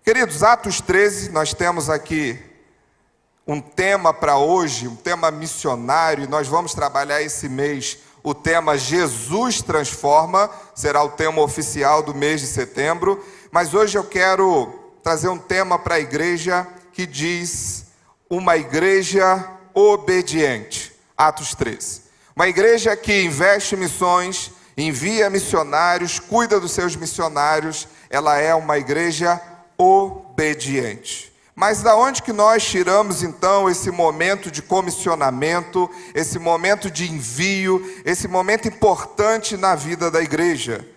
Queridos, Atos 13, nós temos aqui um tema para hoje, um tema missionário, e nós vamos trabalhar esse mês o tema Jesus Transforma, será o tema oficial do mês de setembro, mas hoje eu quero trazer um tema para a igreja que diz uma igreja obediente, Atos 13. Uma igreja que investe em missões, envia missionários, cuida dos seus missionários, ela é uma igreja obediente. Mas da onde que nós tiramos então esse momento de comissionamento, esse momento de envio, esse momento importante na vida da igreja?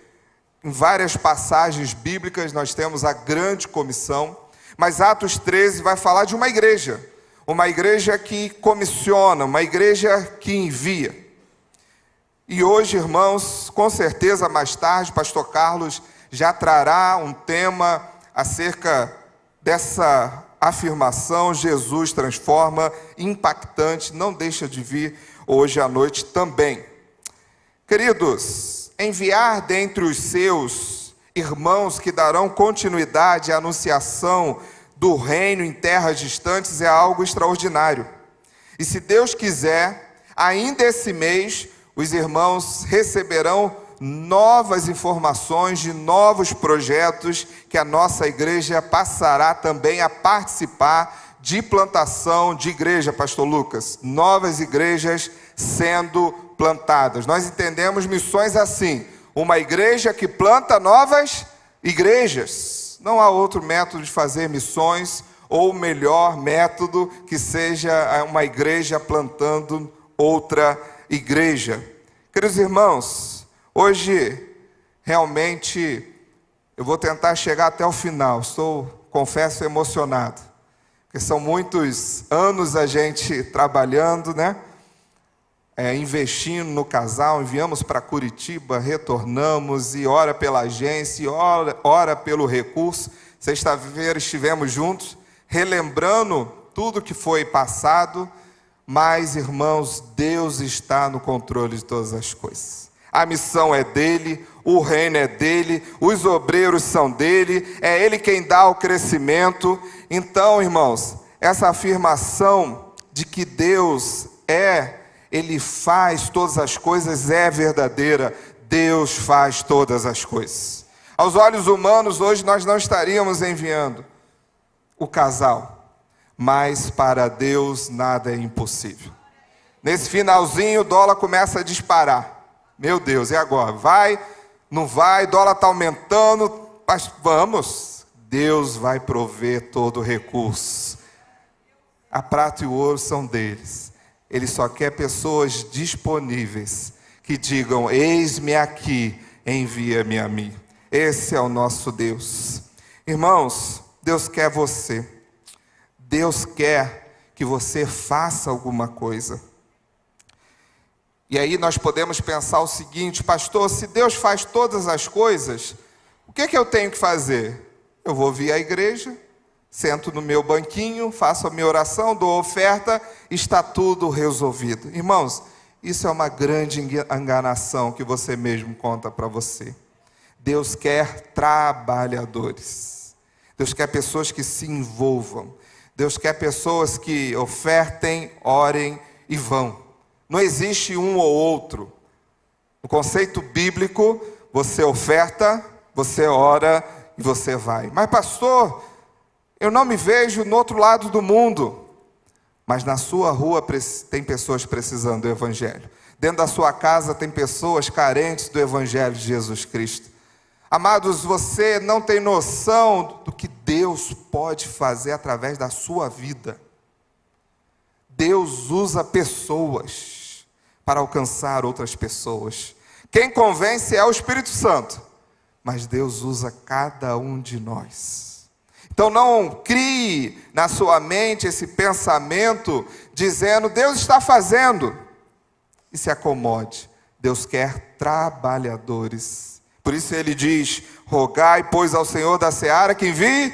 Em várias passagens bíblicas nós temos a grande comissão, mas Atos 13 vai falar de uma igreja que comissiona, uma igreja que envia. E hoje, irmãos, com certeza mais tarde, pastor Carlos já trará um tema acerca dessa afirmação, Jesus transforma, impactante, não deixa de vir hoje à noite também. Queridos, enviar dentre os seus irmãos que darão continuidade à anunciação do reino em terras distantes é algo extraordinário. E se Deus quiser, ainda esse mês, os irmãos receberão novas informações de novos projetos que a nossa igreja passará também a participar de plantação de igreja, pastor Lucas. Novas igrejas sendo plantadas. Nós entendemos missões assim, uma igreja que planta novas igrejas. Não há outro método de fazer missões, ou melhor método que seja uma igreja plantando outra igreja. Queridos irmãos, hoje realmente eu vou tentar chegar até o final. Confesso, emocionado, porque são muitos anos a gente trabalhando, né? Investindo no casal, enviamos para Curitiba, retornamos, e ora pela agência, e ora pelo recurso. Sexta-feira estivemos juntos, relembrando tudo que foi passado, mas, irmãos, Deus está no controle de todas as coisas. A missão é dele, o reino é dele, os obreiros são dele, é ele quem dá o crescimento. Então, irmãos, essa afirmação de que Deus ele faz todas as coisas é verdadeira. Deus faz todas as coisas. Aos olhos humanos, hoje nós não estaríamos enviando o casal, mas para Deus nada é impossível. Nesse finalzinho o dólar começa a disparar. Meu Deus, e agora? Vai? Não vai? O dólar está aumentando, mas vamos. Deus vai prover todo o recurso. A prata e o ouro são deles. Ele só quer pessoas disponíveis que digam: eis-me aqui, envia-me a mim. Esse é o nosso Deus. Irmãos, Deus quer você. Deus quer que você faça alguma coisa. E aí nós podemos pensar o seguinte: pastor, se Deus faz todas as coisas, o que eu tenho que fazer? Eu vou vir à igreja, sento no meu banquinho, faço a minha oração, dou oferta, está tudo resolvido. Irmãos, isso é uma grande enganação que você mesmo conta para você. Deus quer trabalhadores. Deus quer pessoas que se envolvam. Deus quer pessoas que ofertem, orem e vão. Não existe um ou outro. No conceito bíblico, você oferta, você ora e você vai. Mas pastor, eu não me vejo no outro lado do mundo. Mas na sua rua tem pessoas precisando do Evangelho. Dentro da sua casa tem pessoas carentes do Evangelho de Jesus Cristo. Amados, você não tem noção do que Deus pode fazer através da sua vida. Deus usa pessoas para alcançar outras pessoas. Quem convence é o Espírito Santo, mas Deus usa cada um de nós. Então não crie na sua mente esse pensamento dizendo: Deus está fazendo, e se acomode. Deus quer trabalhadores. Por isso ele diz: rogai, pois, ao Senhor da seara que envie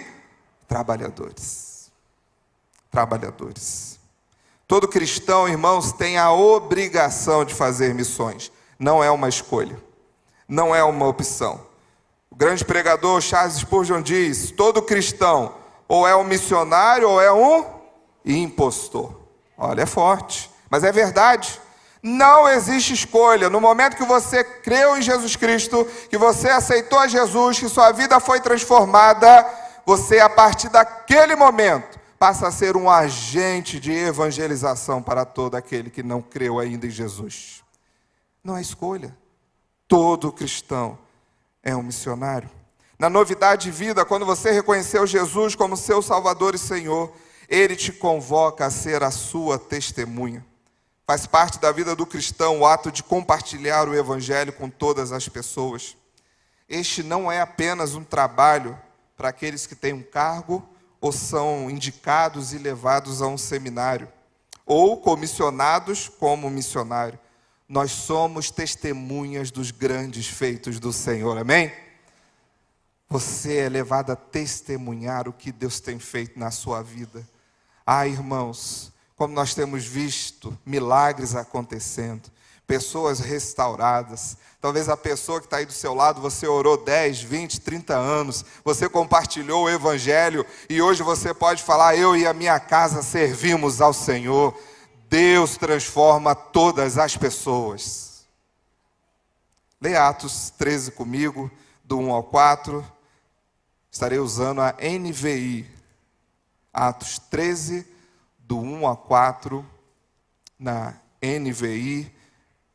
trabalhadores. Trabalhadores. Todo cristão, irmãos, tem a obrigação de fazer missões. Não é uma escolha. Não é uma opção. O grande pregador Charles Spurgeon diz: todo cristão ou é um missionário ou é um impostor. Olha, é forte, mas é verdade. Não existe escolha. No momento que você creu em Jesus Cristo, que você aceitou a Jesus, que sua vida foi transformada, você, a partir daquele momento, passa a ser um agente de evangelização para todo aquele que não creu ainda em Jesus. Não é escolha. Todo cristão é um missionário. Na novidade de vida, quando você reconheceu Jesus como seu Salvador e Senhor, Ele te convoca a ser a sua testemunha. Faz parte da vida do cristão o ato de compartilhar o Evangelho com todas as pessoas. Este não é apenas um trabalho para aqueles que têm um cargo ou são indicados e levados a um seminário, ou comissionados como missionário. Nós somos testemunhas dos grandes feitos do Senhor, amém? Você é levado a testemunhar o que Deus tem feito na sua vida. Ah, irmãos, como nós temos visto milagres acontecendo, pessoas restauradas. Talvez a pessoa que está aí do seu lado, você orou 10, 20, 30 anos, você compartilhou o Evangelho e hoje você pode falar: eu e a minha casa servimos ao Senhor. Deus transforma todas as pessoas. Leia Atos 13 comigo, do 1 ao 4. Estarei usando a NVI. Atos 13, do 1 a 4, na NVI.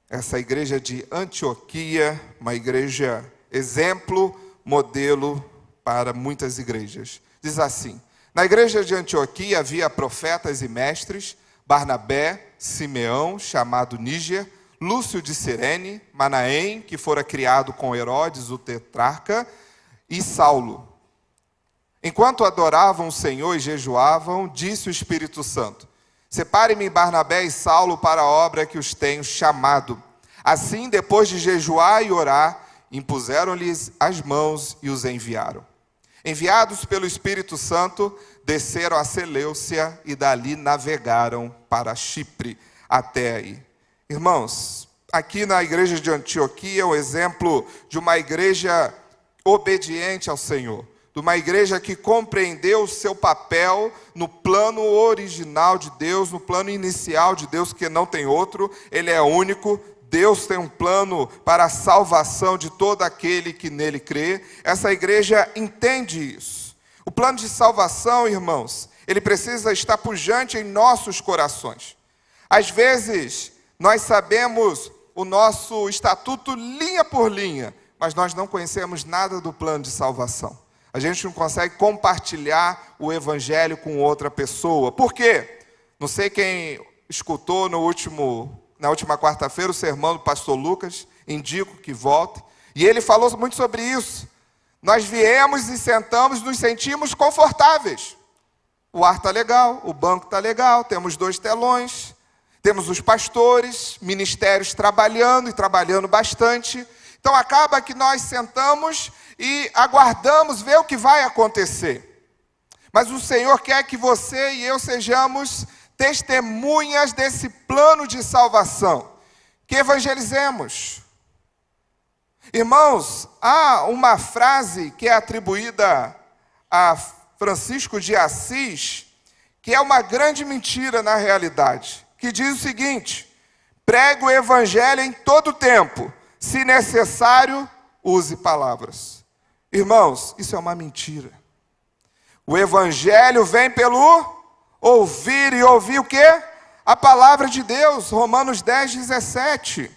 Essa igreja de Antioquia, uma igreja exemplo, modelo para muitas igrejas. Diz assim: na igreja de Antioquia havia profetas e mestres, Barnabé, Simeão, chamado Níger, Lúcio de Cirene, Manaém, que fora criado com Herodes, o tetrarca, e Saulo. Enquanto adoravam o Senhor e jejuavam, disse o Espírito Santo: separe-me Barnabé e Saulo para a obra que os tenho chamado. Assim, depois de jejuar e orar, impuseram-lhes as mãos e os enviaram. Enviados pelo Espírito Santo, desceram a Seleucia e dali navegaram para Chipre até aí. Irmãos, aqui na igreja de Antioquia é um exemplo de uma igreja obediente ao Senhor, de uma igreja que compreendeu o seu papel no plano original de Deus, no plano inicial de Deus, que não tem outro, Ele é único. Deus tem um plano para a salvação de todo aquele que nele crê. Essa igreja entende isso. O plano de salvação, irmãos, ele precisa estar pujante em nossos corações. Às vezes, nós sabemos o nosso estatuto linha por linha, mas nós não conhecemos nada do plano de salvação. A gente não consegue compartilhar o Evangelho com outra pessoa. Por quê? Não sei quem escutou na última quarta-feira o sermão do pastor Lucas, indico que volte. E ele falou muito sobre isso. Nós viemos e sentamos, nos sentimos confortáveis. O ar está legal, o banco está legal, temos 2 telões, temos os pastores, ministérios trabalhando e trabalhando bastante. Então acaba que nós sentamos e aguardamos ver o que vai acontecer. Mas o Senhor quer que você e eu sejamos testemunhas desse plano de salvação, que evangelizemos. Irmãos, há uma frase que é atribuída a Francisco de Assis, que é uma grande mentira na realidade, que diz o seguinte: pregue o evangelho em todo tempo, se necessário, use palavras. Irmãos, isso é uma mentira. O evangelho vem pelo ouvir, e ouvir o quê? A palavra de Deus, Romanos 10, 17.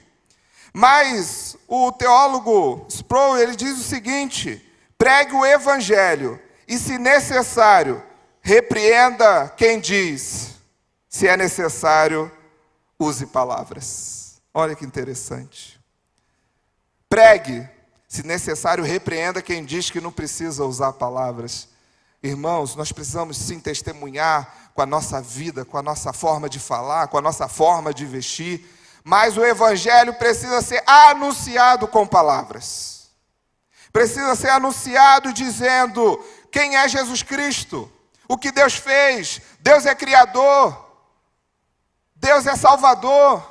Mas o teólogo Sproul, ele diz o seguinte: pregue o evangelho e, se necessário, repreenda quem diz. Se é necessário, use palavras. Olha que interessante. Pregue, se necessário, repreenda quem diz que não precisa usar palavras. Irmãos, nós precisamos sim testemunhar com a nossa vida, com a nossa forma de falar, com a nossa forma de vestir, mas o evangelho precisa ser anunciado com palavras. Precisa ser anunciado dizendo quem é Jesus Cristo, o que Deus fez. Deus é Criador, Deus é Salvador.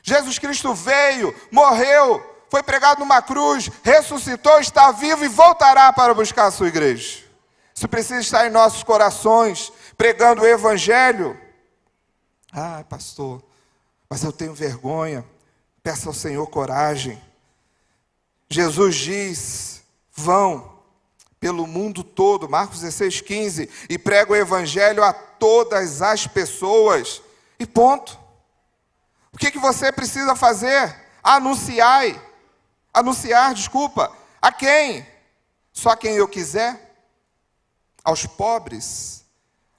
Jesus Cristo veio, morreu, foi pregado numa cruz, ressuscitou, está vivo e voltará para buscar a sua igreja. Isso precisa estar em nossos corações, pregando o evangelho. Ah, pastor, mas eu tenho vergonha. Peça ao Senhor coragem. Jesus diz, vão pelo mundo todo, Marcos 16:15, e prega o evangelho a todas as pessoas. E ponto. O que você precisa fazer? Anunciar, a quem? Só a quem eu quiser? Aos pobres?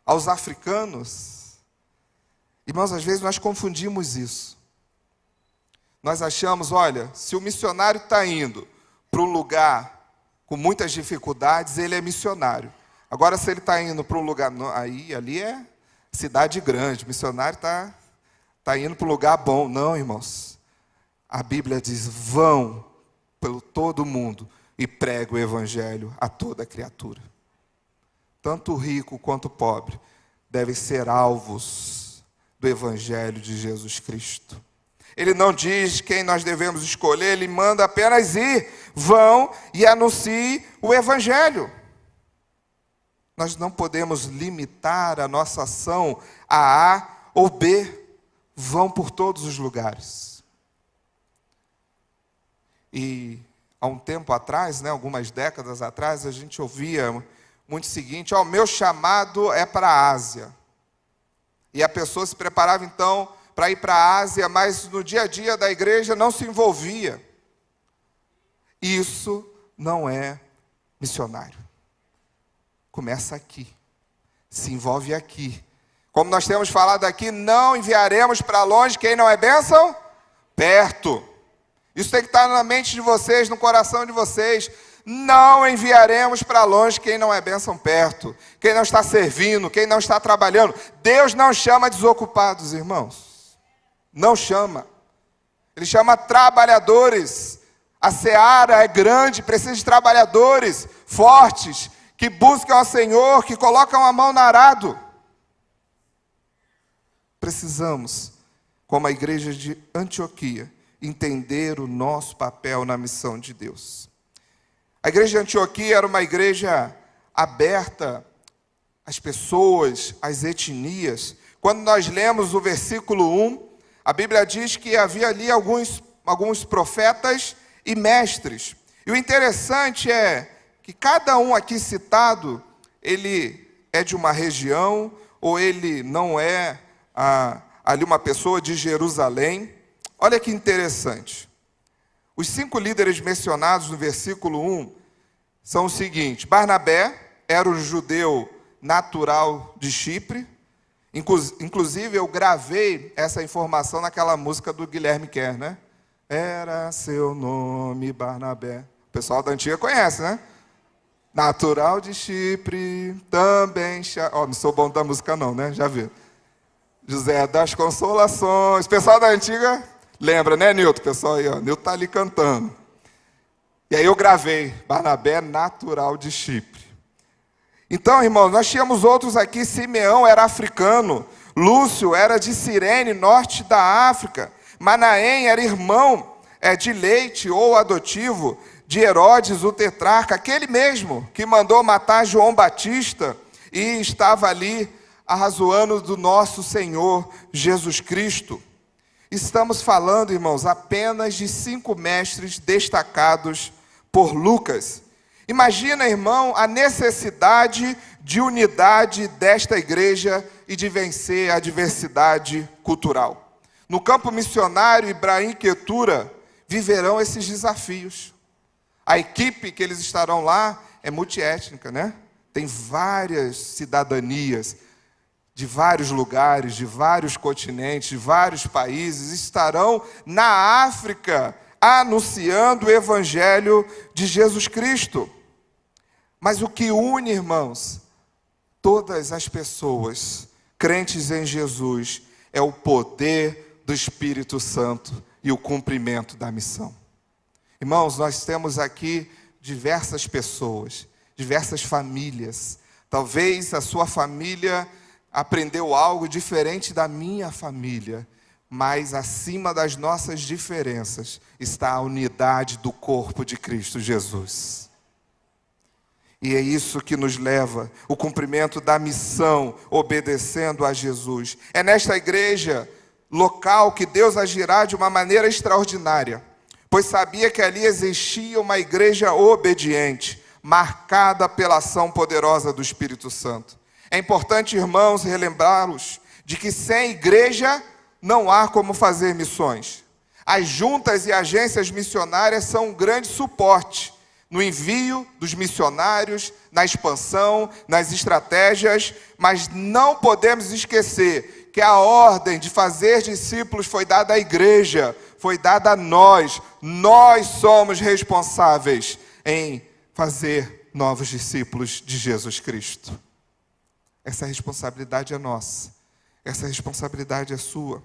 Aos africanos? Irmãos, às vezes nós confundimos isso. Nós achamos, olha, se o missionário está indo para um lugar com muitas dificuldades, ele é missionário. Agora, se ele está indo para um lugar, ali é cidade grande, o missionário está indo para um lugar bom. Não, irmãos. A Bíblia diz, vão pelo todo mundo e prega o evangelho a toda criatura. Tanto o rico quanto o pobre devem ser alvos do evangelho de Jesus Cristo. Ele não diz quem nós devemos escolher, ele manda apenas ir. Vão e anunciem o evangelho. Nós não podemos limitar a nossa ação a A ou B. Vão por todos os lugares. E há um tempo atrás, algumas décadas atrás, a gente ouvia muito o seguinte, o meu chamado é para a Ásia. E a pessoa se preparava então para ir para a Ásia, mas no dia a dia da igreja não se envolvia. Isso não é missionário. Começa aqui. Se envolve aqui. Como nós temos falado aqui, não enviaremos para longe quem não é bênção? Perto. Isso tem que estar na mente de vocês, no coração de vocês. Não enviaremos para longe quem não é bênção perto. Quem não está servindo, quem não está trabalhando. Deus não chama desocupados, irmãos. Não chama. Ele chama trabalhadores. A seara é grande, precisa de trabalhadores fortes, que buscam ao Senhor, que colocam a mão no arado. Precisamos, como a igreja de Antioquia, entender o nosso papel na missão de Deus. A igreja de Antioquia era uma igreja aberta às pessoas, às etnias. Quando nós lemos o versículo 1, a Bíblia diz que havia ali alguns profetas e mestres. E o interessante é que cada um aqui citado, ele é de uma região, ou ele não é ali uma pessoa de Jerusalém. Olha que interessante. Os 5 líderes mencionados no versículo 1 são os seguintes. Barnabé era um judeu natural de Chipre. Inclusive, eu gravei essa informação naquela música do Guilherme Kerr, né? Era seu nome, Barnabé. O pessoal da antiga conhece, né? Natural de Chipre, também... não sou bom da música não, né? Já viu. José das Consolações. O pessoal da antiga... Lembra, né, Nilton? O pessoal aí, Nilton está ali cantando. E aí eu gravei, Barnabé, natural de Chipre. Então, irmãos, nós tínhamos outros aqui. Simeão era africano. Lúcio era de Cirene, norte da África. Manaém era irmão de leite ou adotivo de Herodes, o tetrarca. Aquele mesmo que mandou matar João Batista e estava ali arrazoando do nosso Senhor Jesus Cristo. Estamos falando, irmãos, apenas de 5 mestres destacados por Lucas. Imagina, irmão, a necessidade de unidade desta igreja e de vencer a diversidade cultural. No campo missionário, Ibrahim e Ketura viverão esses desafios. A equipe que eles estarão lá é multiétnica, né? Tem várias cidadanias, de vários lugares, de vários continentes, de vários países, estarão na África anunciando o evangelho de Jesus Cristo. Mas o que une, irmãos, todas as pessoas crentes em Jesus é o poder do Espírito Santo e o cumprimento da missão. Irmãos, nós temos aqui diversas pessoas, diversas famílias. Talvez a sua família aprendeu algo diferente da minha família, mas acima das nossas diferenças está a unidade do corpo de Cristo Jesus. E é isso que nos leva ao cumprimento da missão, obedecendo a Jesus. É nesta igreja local que Deus agirá de uma maneira extraordinária, pois sabia que ali existia uma igreja obediente, marcada pela ação poderosa do Espírito Santo. É importante, irmãos, relembrá-los de que sem igreja não há como fazer missões. As juntas e agências missionárias são um grande suporte no envio dos missionários, na expansão, nas estratégias, mas não podemos esquecer que a ordem de fazer discípulos foi dada à igreja, foi dada a nós. Nós somos responsáveis em fazer novos discípulos de Jesus Cristo. Essa responsabilidade é nossa. Essa responsabilidade é sua.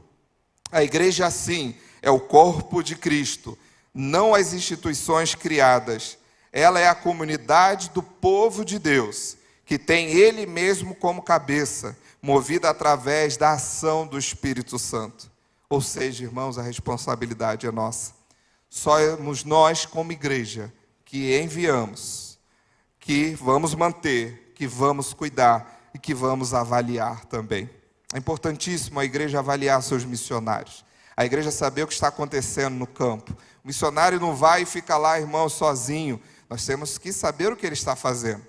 A igreja, assim, é o corpo de Cristo, não as instituições criadas. Ela é a comunidade do povo de Deus, que tem Ele mesmo como cabeça, movida através da ação do Espírito Santo. Ou seja, irmãos, a responsabilidade é nossa. Somos nós, como igreja, que enviamos, que vamos manter, que vamos cuidar e que vamos avaliar também. É importantíssimo a igreja avaliar seus missionários. A igreja saber o que está acontecendo no campo. O missionário não vai e fica lá, irmão, sozinho. Nós temos que saber o que ele está fazendo.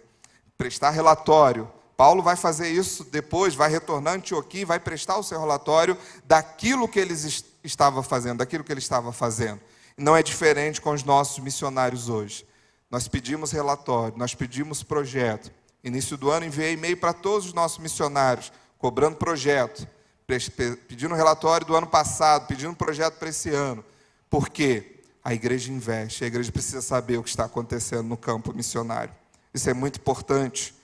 Prestar relatório. Paulo vai fazer isso depois, vai retornar a Antioquia e vai prestar o seu relatório daquilo que ele estava fazendo, Não é diferente com os nossos missionários hoje. Nós pedimos relatório, nós pedimos projeto. Início do ano enviei e-mail para todos os nossos missionários, cobrando projeto, pedindo relatório do ano passado, pedindo projeto para esse ano. Por quê? A igreja investe, a igreja precisa saber o que está acontecendo no campo missionário. Isso é muito importante.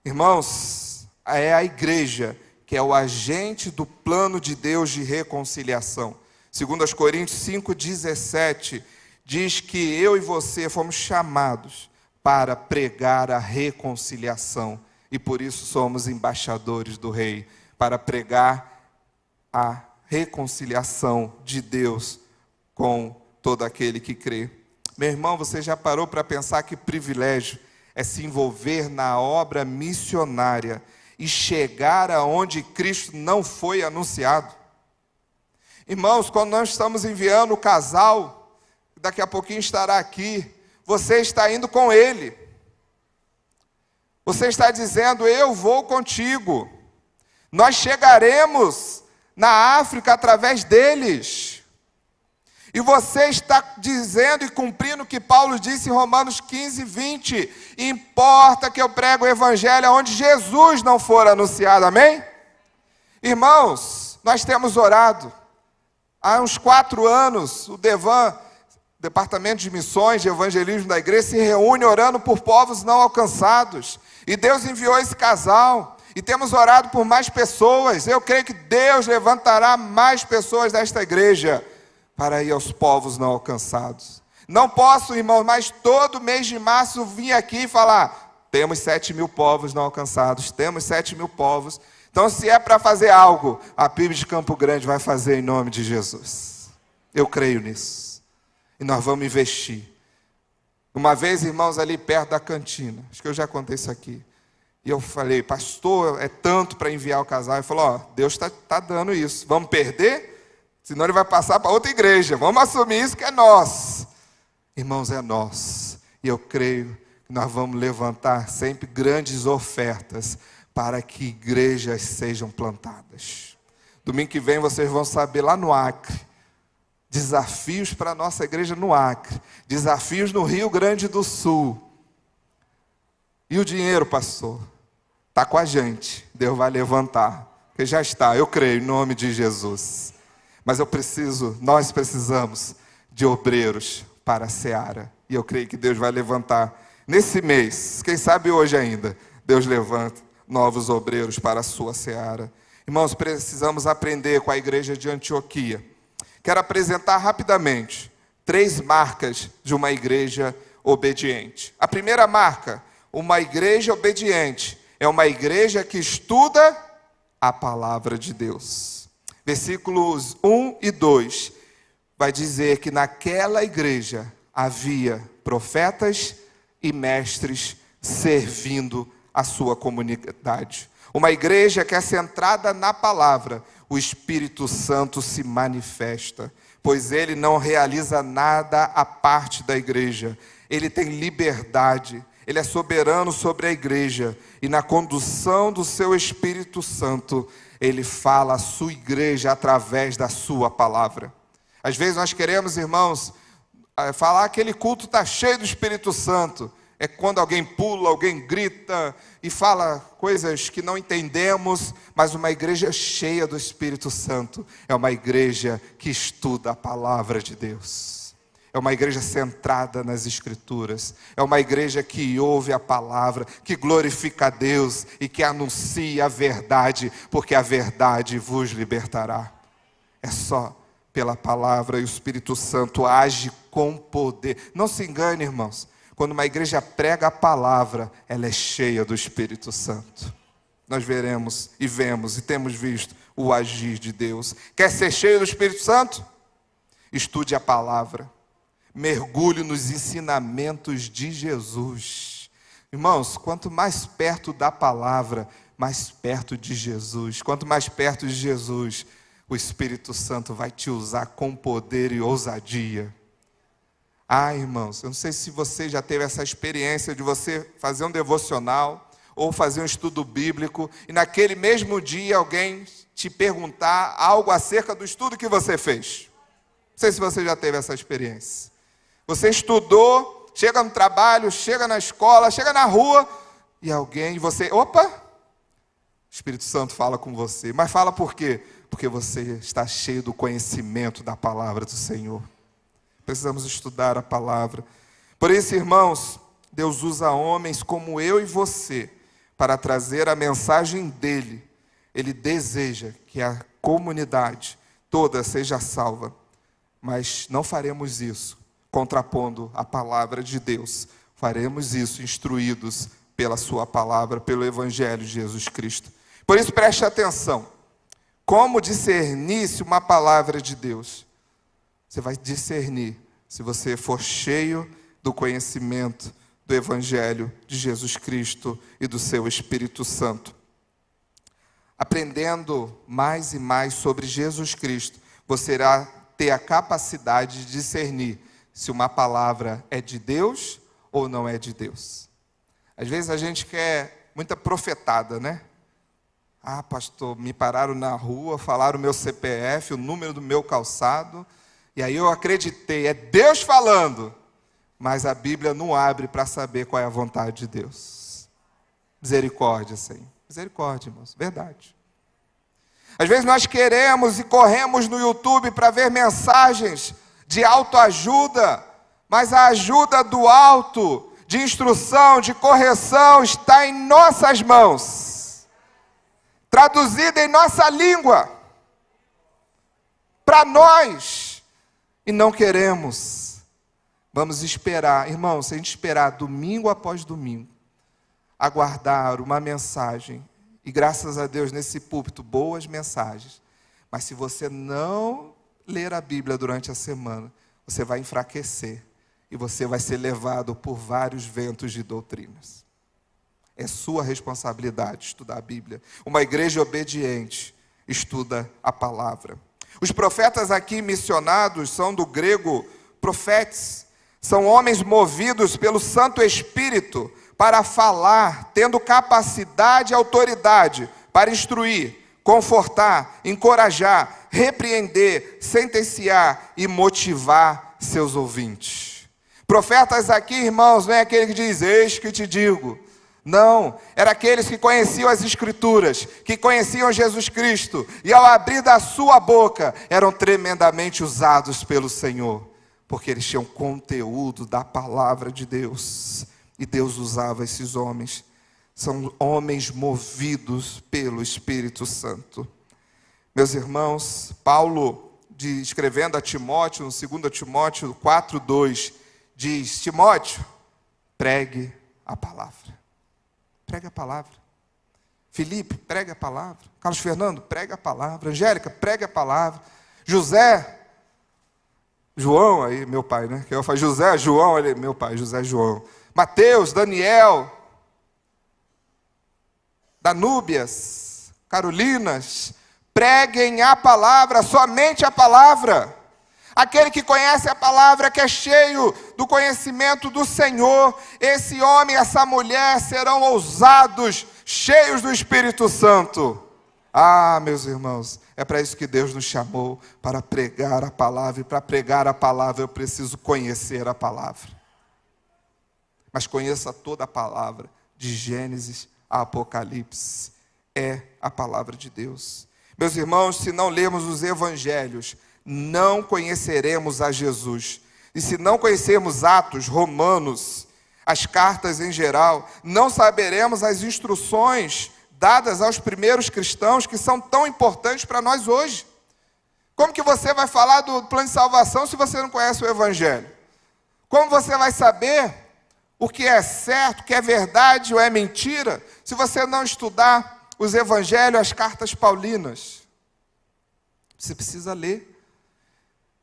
Irmãos, é a igreja que é o agente do plano de Deus de reconciliação. Segundo as Coríntios 5,17, diz que eu e você fomos chamados para pregar a reconciliação. E por isso somos embaixadores do Rei, para pregar a reconciliação de Deus com todo aquele que crê. Meu irmão, você já parou para pensar que privilégio é se envolver na obra missionária e chegar aonde Cristo não foi anunciado? Irmãos, quando nós estamos enviando o casal, daqui a pouquinho estará aqui, você está indo com ele. Você está dizendo, eu vou contigo. Nós chegaremos na África através deles. E você está dizendo e cumprindo o que Paulo disse em Romanos 15:20. Importa que eu prego o evangelho onde Jesus não for anunciado, amém? Irmãos, nós temos orado. Há uns 4 anos, o DEVAN, Departamento de Missões, de Evangelismo da Igreja, se reúne orando por povos não alcançados. E Deus enviou esse casal. E temos orado por mais pessoas. Eu creio que Deus levantará mais pessoas desta igreja para ir aos povos não alcançados. Não posso, irmão, mas todo mês de março vir aqui e falar, temos 7.000 povos não alcançados, temos 7.000 povos. Então, se é para fazer algo, a PIB de Campo Grande vai fazer em nome de Jesus. Eu creio nisso. E nós vamos investir. Uma vez, irmãos, ali perto da cantina, acho que eu já contei isso aqui, e eu falei, pastor, é tanto para enviar o casal. Ele falou, Deus está dando isso, vamos perder? Senão ele vai passar para outra igreja, vamos assumir isso que é nosso. Irmãos, é nosso. E eu creio que nós vamos levantar sempre grandes ofertas para que igrejas sejam plantadas. Domingo que vem vocês vão saber lá no Acre, desafios para a nossa igreja no Acre, desafios no Rio Grande do Sul. E o dinheiro, pastor, está com a gente, Deus vai levantar, porque já está, eu creio, em nome de Jesus. Mas nós precisamos de obreiros para a seara, e eu creio que Deus vai levantar nesse mês, quem sabe hoje ainda, Deus levanta novos obreiros para a sua seara. Irmãos, precisamos aprender com a igreja de Antioquia. Quero apresentar rapidamente 3 marcas de uma igreja obediente. A primeira marca, uma igreja obediente, é uma igreja que estuda a palavra de Deus. Versículos 1 e 2 vai dizer que naquela igreja havia profetas e mestres servindo a sua comunidade. Uma igreja que é centrada na palavra, o Espírito Santo se manifesta, pois ele não realiza nada à parte da igreja. Ele tem liberdade, ele é soberano sobre a igreja, e na condução do seu Espírito Santo, ele fala à sua igreja através da sua palavra. Às vezes nós queremos, irmãos, falar que aquele culto está cheio do Espírito Santo. É quando alguém pula, alguém grita e fala coisas que não entendemos, mas uma igreja cheia do Espírito Santo é uma igreja que estuda a palavra de Deus. É uma igreja centrada nas Escrituras. É uma igreja que ouve a palavra, que glorifica a Deus e que anuncia a verdade, porque a verdade vos libertará. É só pela palavra, e o Espírito Santo age com poder. Não se engane, irmãos. Quando uma igreja prega a palavra, ela é cheia do Espírito Santo. Nós veremos e vemos e temos visto o agir de Deus. Quer ser cheio do Espírito Santo? Estude a palavra. Mergulhe nos ensinamentos de Jesus. Irmãos, quanto mais perto da palavra, mais perto de Jesus. Quanto mais perto de Jesus, o Espírito Santo vai te usar com poder e ousadia. Irmãos, eu não sei se você já teve essa experiência de você fazer um devocional ou fazer um estudo bíblico e naquele mesmo dia alguém te perguntar algo acerca do estudo que você fez. Não sei se você já teve essa experiência. Você estudou, chega no trabalho, chega na escola, chega na rua e opa, o Espírito Santo fala com você. Mas fala por quê? Porque você está cheio do conhecimento da palavra do Senhor. Precisamos estudar a palavra. Por isso, irmãos, Deus usa homens como eu e você para trazer a mensagem dele. Ele deseja que a comunidade toda seja salva. Mas não faremos isso contrapondo a palavra de Deus. Faremos isso instruídos pela sua palavra, pelo Evangelho de Jesus Cristo. Por isso, preste atenção. Como discernir se uma palavra de Deus? Você vai discernir se você for cheio do conhecimento do Evangelho de Jesus Cristo e do seu Espírito Santo. Aprendendo mais e mais sobre Jesus Cristo, você irá ter a capacidade de discernir se uma palavra é de Deus ou não é de Deus. Às vezes a gente quer muita profetada, né? Pastor, me pararam na rua, falaram o meu CPF, o número do meu calçado, e aí eu acreditei, é Deus falando, mas a Bíblia não abre para saber qual é a vontade de Deus. Misericórdia, Senhor. Misericórdia, irmãos, verdade. Às vezes nós queremos e corremos no YouTube para ver mensagens de autoajuda, mas a ajuda do alto, de instrução, de correção, está em nossas mãos, traduzida em nossa língua, para nós, e não queremos. Vamos esperar, irmãos, se a gente esperar domingo após domingo, aguardar uma mensagem, e graças a Deus nesse púlpito, boas mensagens, mas se você não ler a Bíblia durante a semana, você vai enfraquecer, e você vai ser levado por vários ventos de doutrinas. É sua responsabilidade estudar a Bíblia. Uma igreja obediente estuda a palavra. Os profetas aqui mencionados são do grego profetes. São homens movidos pelo Santo Espírito para falar, tendo capacidade e autoridade para instruir, confortar, encorajar, repreender, sentenciar e motivar seus ouvintes. Profetas aqui, irmãos, não é aquele que diz, eis que te digo. Não, eram aqueles que conheciam as Escrituras, que conheciam Jesus Cristo, e ao abrir da sua boca, eram tremendamente usados pelo Senhor, porque eles tinham conteúdo da palavra de Deus, e Deus usava esses homens. São homens movidos pelo Espírito Santo. Meus irmãos, Paulo, escrevendo a Timóteo, no 2 Timóteo 4:2, diz, Timóteo, pregue a palavra. Pregue a palavra. Felipe, pregue a palavra. Carlos Fernando, pregue a palavra. Angélica, pregue a palavra. José, João, aí meu pai, né? Que eu falo José, João, ele, meu pai, José, João. Mateus, Daniel, Danúbias, Carolinas, preguem a palavra, somente a palavra. Aquele que conhece a palavra, que é cheio do conhecimento do Senhor, esse homem, essa mulher serão ousados, cheios do Espírito Santo. Ah, meus irmãos, é para isso que Deus nos chamou, para pregar a palavra. E para pregar a palavra eu preciso conhecer a palavra. Mas conheça toda a palavra, de Gênesis a Apocalipse. É a palavra de Deus. Meus irmãos, se não lermos os evangelhos, não conheceremos a Jesus. E se não conhecermos Atos, Romanos, as cartas em geral, não saberemos as instruções dadas aos primeiros cristãos, que são tão importantes para nós hoje. Como que você vai falar do plano de salvação se você não conhece o evangelho? Como você vai saber o que é certo, o que é verdade ou é mentira, se você não estudar os evangelhos, as cartas paulinas? Você precisa ler.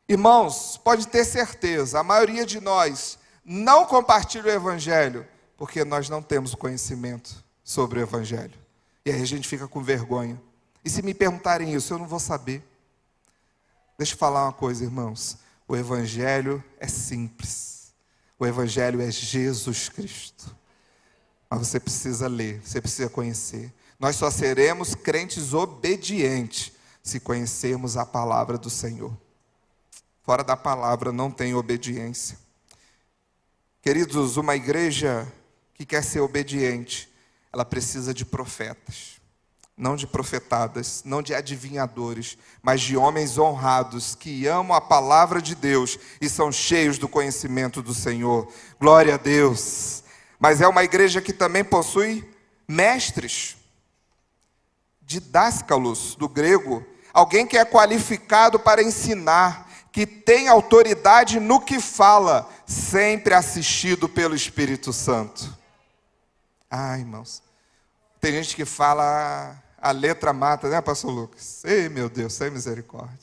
Irmãos, pode ter certeza, a maioria de nós não compartilha o evangelho, porque nós não temos conhecimento sobre o evangelho. E aí a gente fica com vergonha. E se me perguntarem isso, eu não vou saber. Deixa eu falar uma coisa, irmãos. O evangelho é simples. O evangelho é Jesus Cristo. Mas você precisa ler, você precisa conhecer. Nós só seremos crentes obedientes se conhecermos a palavra do Senhor. Fora da palavra não tem obediência. Queridos, uma igreja que quer ser obediente, ela precisa de profetas. Não de profetadas, não de adivinhadores, mas de homens honrados que amam a palavra de Deus e são cheios do conhecimento do Senhor. Glória a Deus. Mas é uma igreja que também possui mestres, didáscalos, do grego, alguém que é qualificado para ensinar, que tem autoridade no que fala, sempre assistido pelo Espírito Santo. Ah, irmãos, tem gente que fala, a letra mata, né, pastor Lucas? Ei, meu Deus, sem misericórdia.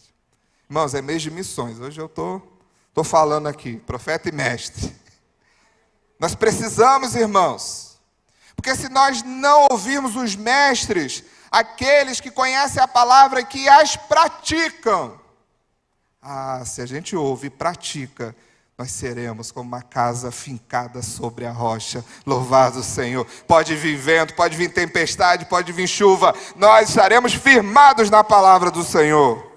Irmãos, é mês de missões, hoje eu tô falando aqui, profeta e mestre. Nós precisamos, irmãos, porque se nós não ouvirmos os mestres, aqueles que conhecem a palavra e que as praticam, se a gente ouve e pratica, nós seremos como uma casa fincada sobre a rocha. Louvado o Senhor. Pode vir vento, pode vir tempestade, pode vir chuva, nós estaremos firmados na palavra do Senhor.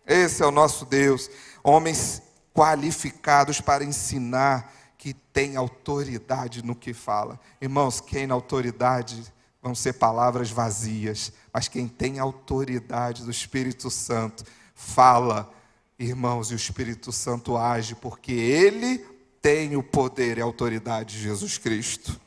Esse é o nosso Deus. Homens qualificados para ensinar, que tem autoridade no que fala. Irmãos, quem na autoridade vão ser palavras vazias, mas quem tem autoridade do Espírito Santo fala. Irmãos, e o Espírito Santo age, porque Ele tem o poder e a autoridade de Jesus Cristo.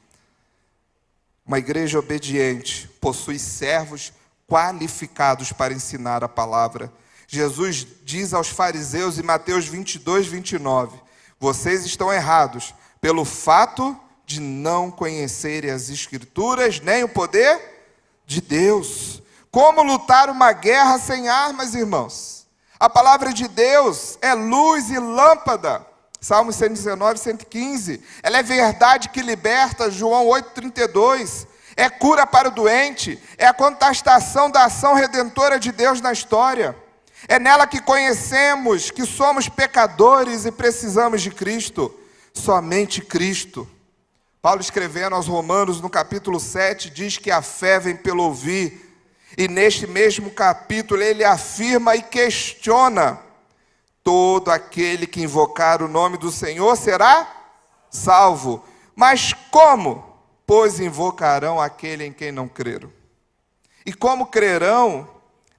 Uma igreja obediente possui servos qualificados para ensinar a palavra. Jesus diz aos fariseus em Mateus 22, 29, vocês estão errados pelo fato de não conhecerem as Escrituras, nem o poder de Deus. Como lutar uma guerra sem armas, irmãos? A palavra de Deus é luz e lâmpada. Salmos 119, 115. Ela é verdade que liberta, João 8,32. É cura para o doente. É a contestação da ação redentora de Deus na história. É nela que conhecemos que somos pecadores e precisamos de Cristo. Somente Cristo. Paulo, escrevendo aos Romanos, no capítulo 7, diz que a fé vem pelo ouvir. E neste mesmo capítulo ele afirma e questiona: todo aquele que invocar o nome do Senhor será salvo. Mas como? Pois invocarão aquele em quem não creram. E como crerão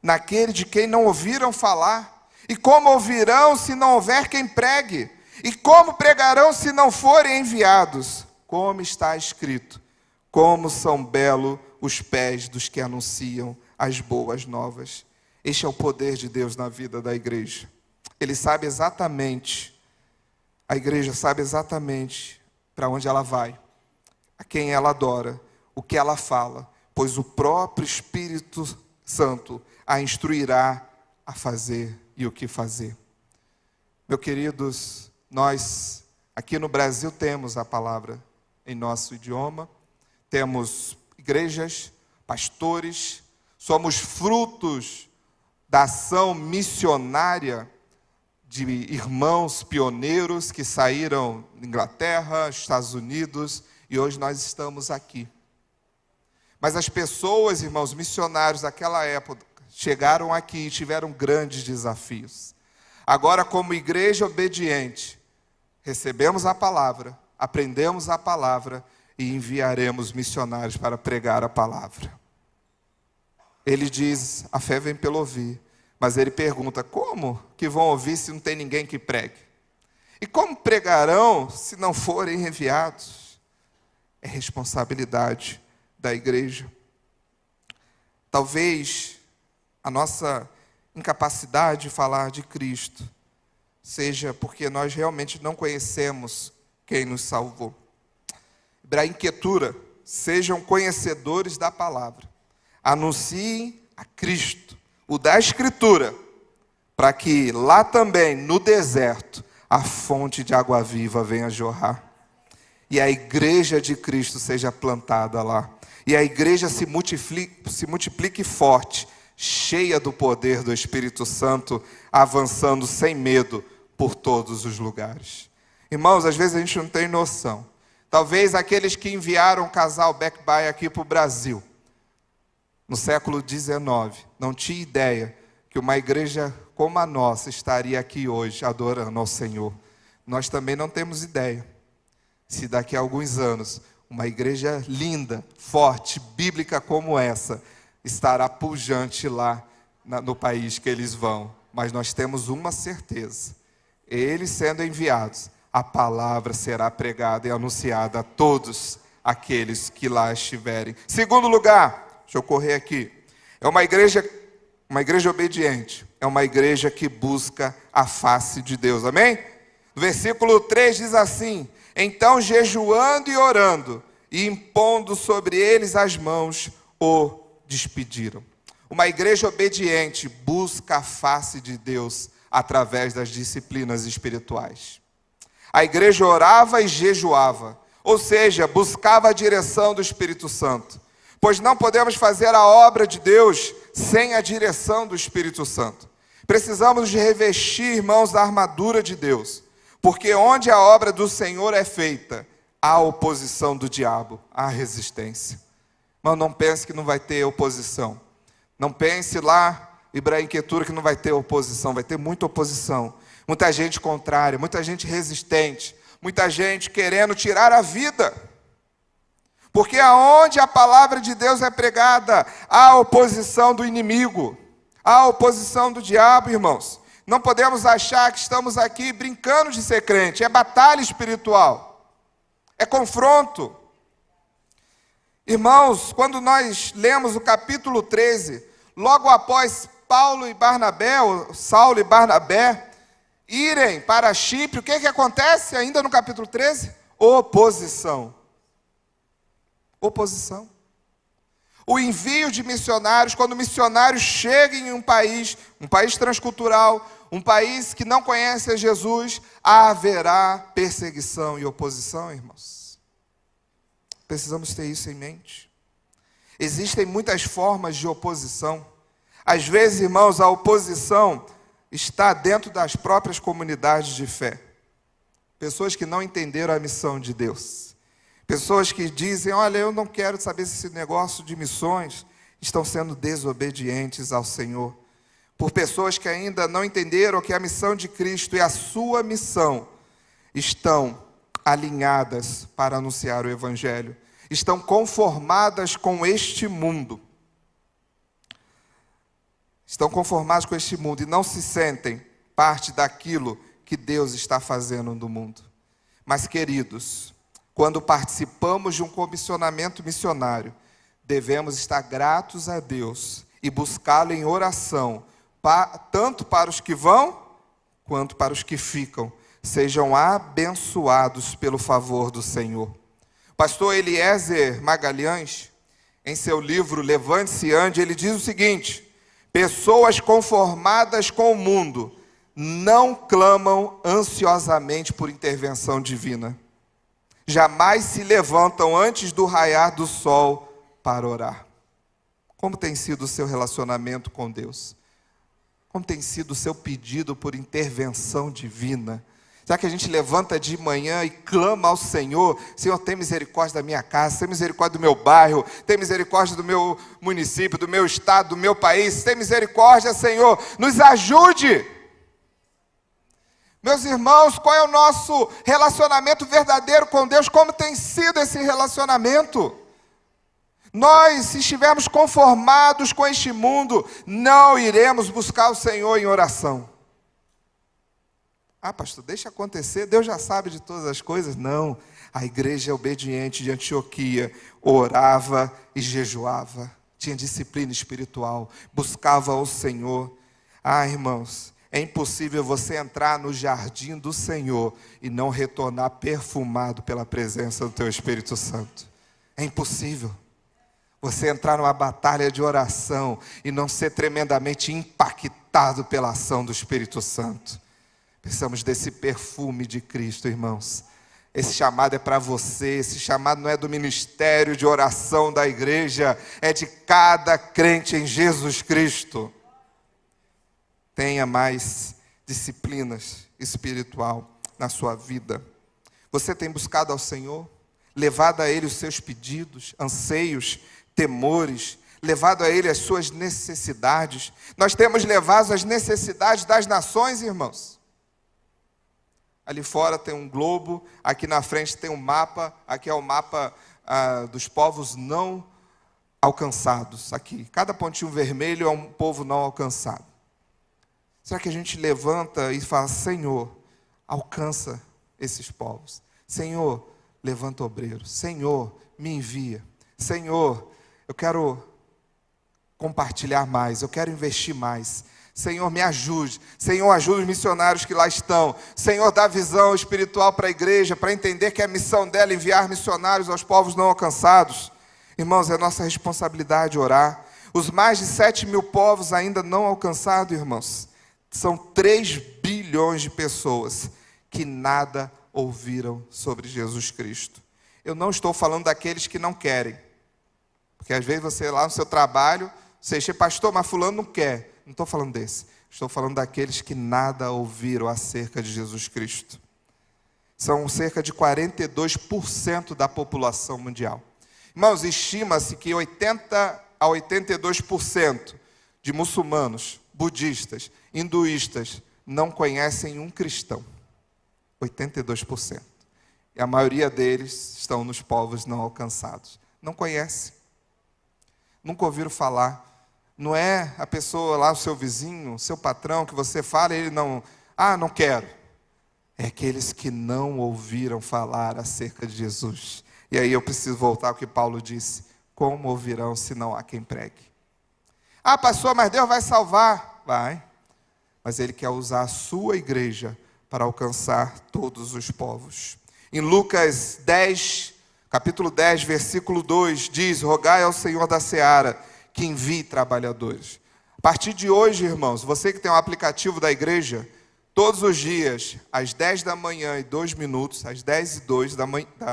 naquele de quem não ouviram falar? E como ouvirão se não houver quem pregue? E como pregarão se não forem enviados? Como está escrito: como são belos os pés dos que anunciam as boas novas. Este é o poder de Deus na vida da igreja. Ele sabe exatamente, a igreja sabe exatamente para onde ela vai, a quem ela adora, o que ela fala, pois o próprio Espírito Santo a instruirá a fazer e o que fazer. Meus queridos, nós aqui no Brasil temos a palavra em nosso idioma, temos igrejas, pastores, somos frutos da ação missionária de irmãos pioneiros que saíram da Inglaterra, Estados Unidos, e hoje nós estamos aqui. Mas as pessoas, irmãos missionários daquela época, chegaram aqui e tiveram grandes desafios. Agora, como igreja obediente, recebemos a palavra, aprendemos a palavra e enviaremos missionários para pregar a palavra. Ele diz, a fé vem pelo ouvir, mas ele pergunta, como que vão ouvir se não tem ninguém que pregue? E como pregarão se não forem enviados? É responsabilidade da igreja. Talvez a nossa incapacidade de falar de Cristo seja porque nós realmente não conhecemos quem nos salvou. Ibrahim Ketura, sejam conhecedores da palavra. Anunciem a Cristo, o da Escritura, para que lá também, no deserto, a fonte de água viva venha jorrar. E a igreja de Cristo seja plantada lá. E a igreja se multiplique forte, cheia do poder do Espírito Santo, avançando sem medo por todos os lugares. Irmãos, às vezes a gente não tem noção. Talvez aqueles que enviaram o casal Beckby aqui para o Brasil, no século XIX, não tinha ideia que uma igreja como a nossa estaria aqui hoje adorando ao Senhor. Nós também não temos ideia se daqui a alguns anos uma igreja linda, forte, bíblica como essa estará pujante lá no país que eles vão. Mas nós temos uma certeza: eles sendo enviados, a palavra será pregada e anunciada a todos aqueles que lá estiverem. Segundo lugar, deixa eu correr aqui, é uma igreja obediente, é uma igreja que busca a face de Deus, amém? No versículo 3 diz assim, então jejuando e orando, e impondo sobre eles as mãos, o despediram. Uma igreja obediente busca a face de Deus através das disciplinas espirituais. A igreja orava e jejuava, ou seja, buscava a direção do Espírito Santo. Pois não podemos fazer a obra de Deus sem a direção do Espírito Santo. Precisamos de revestir, irmãos, da armadura de Deus. Porque onde a obra do Senhor é feita, há oposição do diabo, há resistência. Mas não pense que não vai ter oposição. Não pense lá, Ibrahim Ketura, que não vai ter oposição. Vai ter muita oposição. Muita gente contrária, muita gente resistente. Muita gente querendo tirar a vida. Porque aonde a palavra de Deus é pregada, há oposição do inimigo. Há oposição do diabo, irmãos. Não podemos achar que estamos aqui brincando de ser crente. É batalha espiritual. É confronto. Irmãos, quando nós lemos o capítulo 13, logo após Saulo e Barnabé, irem para Chipre, o que acontece ainda no capítulo 13? Oposição. Oposição. O envio de missionários, quando missionários chegam em um país transcultural, um país que não conhece a Jesus, haverá perseguição e oposição, irmãos. Precisamos ter isso em mente. Existem muitas formas de oposição. Às vezes, irmãos, a oposição está dentro das próprias comunidades de fé. Pessoas que não entenderam a missão de Deus. Pessoas que dizem, olha, eu não quero saber se esse negócio de missões, estão sendo desobedientes ao Senhor. Por pessoas que ainda não entenderam que a missão de Cristo e a sua missão estão alinhadas para anunciar o Evangelho. Estão conformadas com este mundo. Estão conformados com este mundo e não se sentem parte daquilo que Deus está fazendo no mundo. Mas, queridos, quando participamos de um comissionamento missionário, devemos estar gratos a Deus e buscá-lo em oração, tanto para os que vão, quanto para os que ficam. Sejam abençoados pelo favor do Senhor. Pastor Eliezer Magalhães, em seu livro Levante-se e Ande, ele diz o seguinte: pessoas conformadas com o mundo não clamam ansiosamente por intervenção divina. Jamais se levantam antes do raiar do sol para orar. Como tem sido o seu relacionamento com Deus? Como tem sido o seu pedido por intervenção divina? Será que a gente levanta de manhã e clama ao Senhor: Senhor, tem misericórdia da minha casa, tem misericórdia do meu bairro, tem misericórdia do meu município, do meu estado, do meu país, tem misericórdia, Senhor, nos ajude. Meus irmãos, qual é o nosso relacionamento verdadeiro com Deus? Como tem sido esse relacionamento? Nós, se estivermos conformados com este mundo, não iremos buscar o Senhor em oração. Ah, pastor, deixa acontecer, Deus já sabe de todas as coisas. Não, a igreja obediente de Antioquia orava e jejuava, tinha disciplina espiritual, buscava o Senhor. Ah, irmãos, é impossível você entrar no jardim do Senhor e não retornar perfumado pela presença do teu Espírito Santo. É impossível você entrar numa batalha de oração e não ser tremendamente impactado pela ação do Espírito Santo. Precisamos desse perfume de Cristo, irmãos. Esse chamado é para você, esse chamado não é do ministério de oração da igreja, é de cada crente em Jesus Cristo. Tenha mais disciplinas espiritual na sua vida. Você tem buscado ao Senhor, levado a Ele os seus pedidos, anseios, temores, levado a Ele as suas necessidades. Nós temos levado as necessidades das nações, irmãos. Ali fora tem um globo, aqui na frente tem um mapa, aqui é o mapa dos povos não alcançados. Aqui, cada pontinho vermelho é um povo não alcançado. Será que a gente levanta e fala: Senhor, alcança esses povos. Senhor, levanta obreiros. Senhor, me envia. Senhor, eu quero compartilhar mais, eu quero investir mais. Senhor, me ajude. Senhor, ajude os missionários que lá estão. Senhor, dá visão espiritual para a igreja, para entender que é a missão dela enviar missionários aos povos não alcançados. Irmãos, é nossa responsabilidade orar. Os mais de 7.000 povos ainda não alcançados, irmãos. São 3 bilhões de pessoas que nada ouviram sobre Jesus Cristo. Eu não estou falando daqueles que não querem. Porque às vezes você lá no seu trabalho, você diz: pastor, mas fulano não quer. Não estou falando desse. Estou falando daqueles que nada ouviram acerca de Jesus Cristo. São cerca de 42% da população mundial. Irmãos, estima-se que 80% a 82% de muçulmanos, budistas, hinduístas não conhecem um cristão. 82%. E a maioria deles estão nos povos não alcançados. Não conhecem. Nunca ouviram falar. Não é a pessoa lá, o seu vizinho, o seu patrão, que você fala e ele não... não quero. É aqueles que não ouviram falar acerca de Jesus. E aí eu preciso voltar ao que Paulo disse: como ouvirão se não há quem pregue? Pastor, mas Deus vai salvar. Vai. Mas Ele quer usar a sua igreja para alcançar todos os povos. Em Lucas 10, capítulo 10, versículo 2, diz: rogai ao Senhor da seara que envie trabalhadores. A partir de hoje, irmãos, você que tem um aplicativo da igreja, todos os dias, às 10 da manhã e 2 minutos, às 10 e 2 da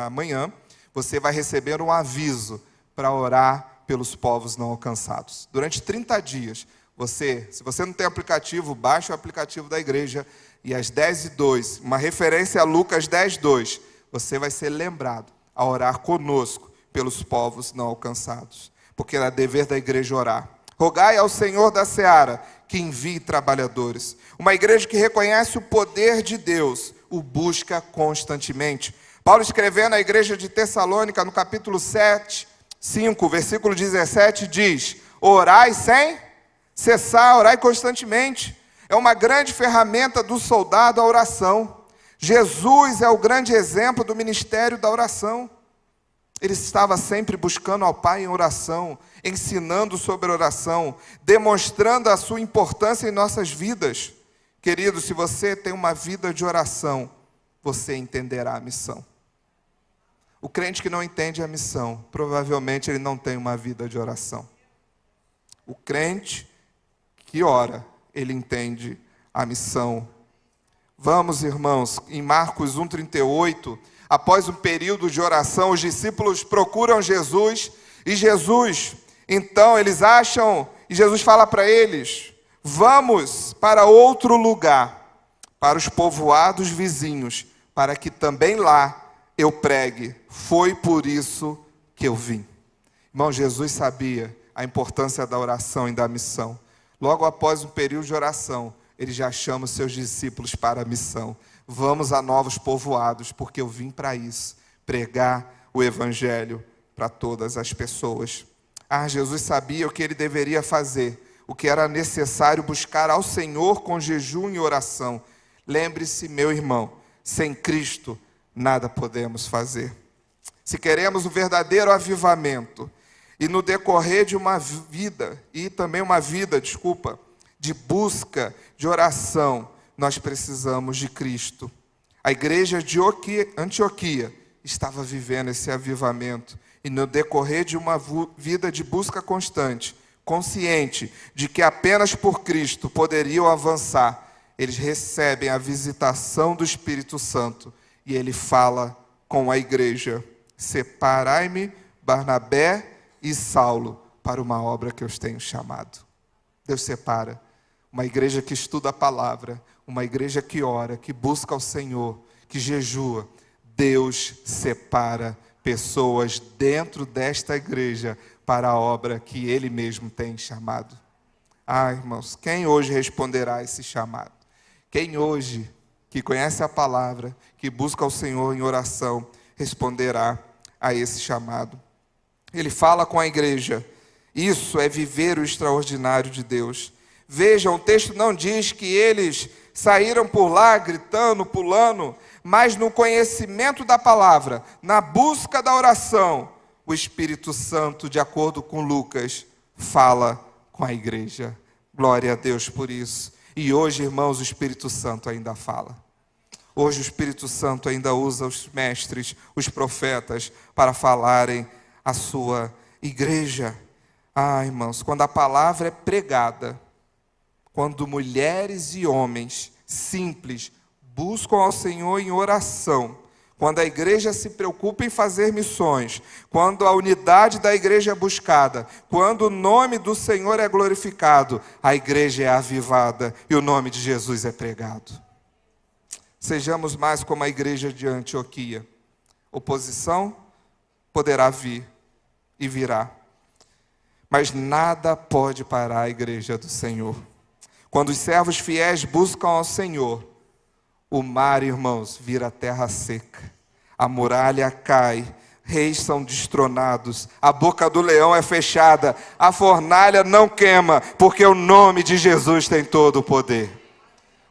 manhã, você vai receber um aviso para orar pelos povos não alcançados. Durante 30 dias, se você não tem aplicativo, baixe o aplicativo da igreja e às 10 e 2, uma referência a Lucas 10, 2, você vai ser lembrado a orar conosco pelos povos não alcançados. Porque é dever da igreja orar. Rogai ao Senhor da seara que envie trabalhadores. Uma igreja que reconhece o poder de Deus, o busca constantemente. Paulo, escrevendo à igreja de Tessalônica, no capítulo 5, versículo 17, diz: orai sem cessar, orai constantemente. É uma grande ferramenta do soldado a oração. Jesus é o grande exemplo do ministério da oração. Ele estava sempre buscando ao Pai em oração, ensinando sobre oração, demonstrando a sua importância em nossas vidas. Querido, se você tem uma vida de oração, você entenderá a missão. O crente que não entende a missão, provavelmente ele não tem uma vida de oração. O crente que ora, ele entende a missão. Vamos, irmãos, em Marcos 1,38, após um período de oração, os discípulos procuram Jesus, e Jesus, então eles acham, e Jesus fala para eles: vamos para outro lugar, para os povoados vizinhos, para que também lá eu pregue. Foi por isso que eu vim. Irmão, Jesus sabia a importância da oração e da missão. Logo após um período de oração, ele já chama os seus discípulos para a missão. Vamos a novos povoados, porque eu vim para isso, pregar o evangelho para todas as pessoas. Jesus sabia o que ele deveria fazer, o que era necessário buscar ao Senhor com jejum e oração. Lembre-se, meu irmão, sem Cristo nada podemos fazer. Se queremos o verdadeiro avivamento, e no decorrer de uma vida, de busca, de oração, nós precisamos de Cristo. A igreja de Antioquia estava vivendo esse avivamento, e no decorrer de uma vida de busca constante, consciente de que apenas por Cristo poderiam avançar, eles recebem a visitação do Espírito Santo, e ele fala com a igreja: separai-me, Barnabé e Saulo, para uma obra que eu os tenho chamado. Deus separa uma igreja que estuda a palavra, uma igreja que ora, que busca ao Senhor, que jejua. Deus separa pessoas dentro desta igreja para a obra que Ele mesmo tem chamado. Irmãos, quem hoje responderá a esse chamado? Quem hoje, que conhece a palavra, que busca ao Senhor em oração, responderá a esse chamado? Ele fala com a igreja: isso é viver o extraordinário de Deus. Vejam, o texto não diz que eles saíram por lá gritando, pulando, mas no conhecimento da palavra, na busca da oração, o Espírito Santo, de acordo com Lucas, fala com a igreja. Glória a Deus por isso. E hoje, irmãos, o Espírito Santo ainda fala. Hoje o Espírito Santo ainda usa os mestres, os profetas, para falarem à sua igreja. Irmãos, quando a palavra é pregada, quando mulheres e homens simples buscam ao Senhor em oração, quando a igreja se preocupa em fazer missões, quando a unidade da igreja é buscada, quando o nome do Senhor é glorificado, a igreja é avivada e o nome de Jesus é pregado. Sejamos mais como a igreja de Antioquia. Oposição poderá vir e virá, mas nada pode parar a igreja do Senhor. Quando os servos fiéis buscam ao Senhor, o mar, irmãos, vira terra seca, a muralha cai, reis são destronados, a boca do leão é fechada, a fornalha não queima, porque o nome de Jesus tem todo o poder.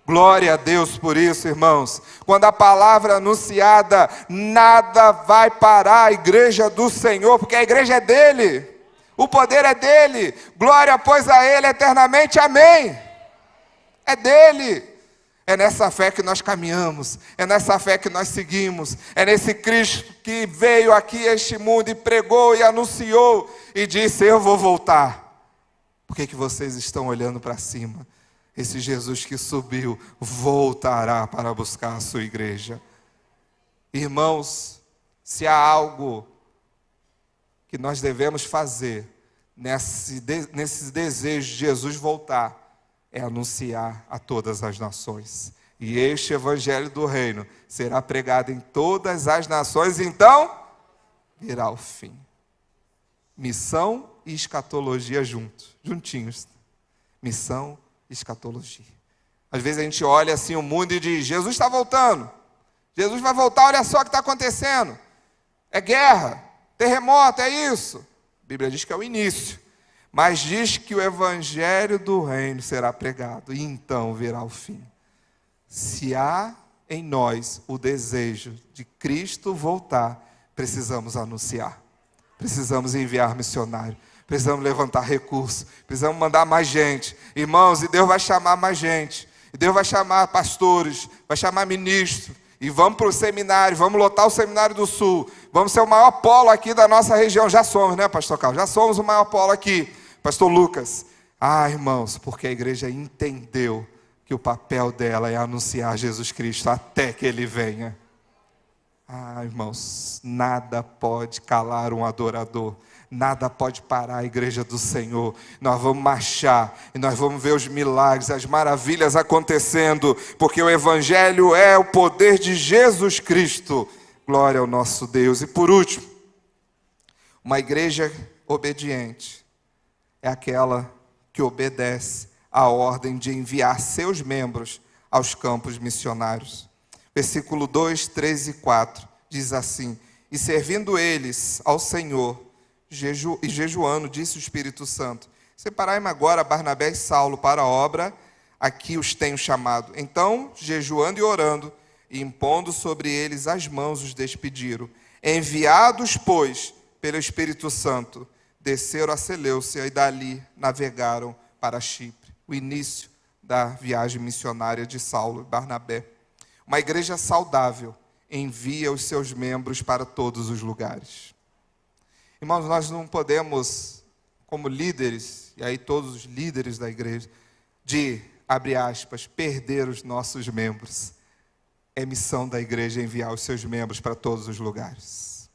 Glória a Deus por isso, irmãos. Quando a palavra é anunciada, nada vai parar a igreja do Senhor, porque a igreja é dele, o poder é dele. Glória, pois, a ele eternamente, amém. É dele. É nessa fé que nós caminhamos, é nessa fé que nós seguimos, é nesse Cristo que veio aqui a este mundo e pregou e anunciou e disse: eu vou voltar. Por que vocês estão olhando para cima? Esse Jesus que subiu voltará para buscar a sua igreja. Irmãos, se há algo que nós devemos fazer nesse desejo de Jesus voltar, é anunciar a todas as nações. E este evangelho do reino será pregado em todas as nações, então virá o fim. Missão e escatologia juntinhos. Missão e escatologia. Às vezes a gente olha assim o mundo e diz: Jesus está voltando. Jesus vai voltar, olha só o que está acontecendo. É guerra, terremoto, é isso. A Bíblia diz que é o início. Mas diz que o evangelho do reino será pregado, e então virá o fim. Se há em nós o desejo de Cristo voltar, precisamos anunciar, precisamos enviar missionário, precisamos levantar recursos, precisamos mandar mais gente. Irmãos, e Deus vai chamar mais gente, e Deus vai chamar pastores, vai chamar ministros, E vamos para o seminário, vamos lotar o Seminário do Sul. Vamos ser o maior polo aqui da nossa região. Já somos, né, pastor Carlos? Já somos o maior polo aqui, pastor Lucas. Irmãos, porque a igreja entendeu que o papel dela é anunciar Jesus Cristo até que Ele venha. Irmãos, nada pode calar um adorador. Nada pode parar a igreja do Senhor. Nós vamos marchar e nós vamos ver os milagres, as maravilhas acontecendo, porque o Evangelho é o poder de Jesus Cristo. Glória ao nosso Deus. E por último, uma igreja obediente é aquela que obedece à ordem de enviar seus membros aos campos missionários. Versículo 2, 3 e 4 diz assim: e servindo eles ao Senhor, e jejuando, disse o Espírito Santo: separai-me agora Barnabé e Saulo para a obra a que os tenho chamado. Então, jejuando e orando, e impondo sobre eles as mãos, os despediram. Enviados, pois, pelo Espírito Santo, desceram a Seleucia e dali navegaram para Chipre. O início da viagem missionária de Saulo e Barnabé. Uma igreja saudável envia os seus membros para todos os lugares. Irmãos, nós não podemos, como líderes, e aí todos os líderes da igreja, abre aspas, perder os nossos membros. É missão da igreja enviar os seus membros para todos os lugares.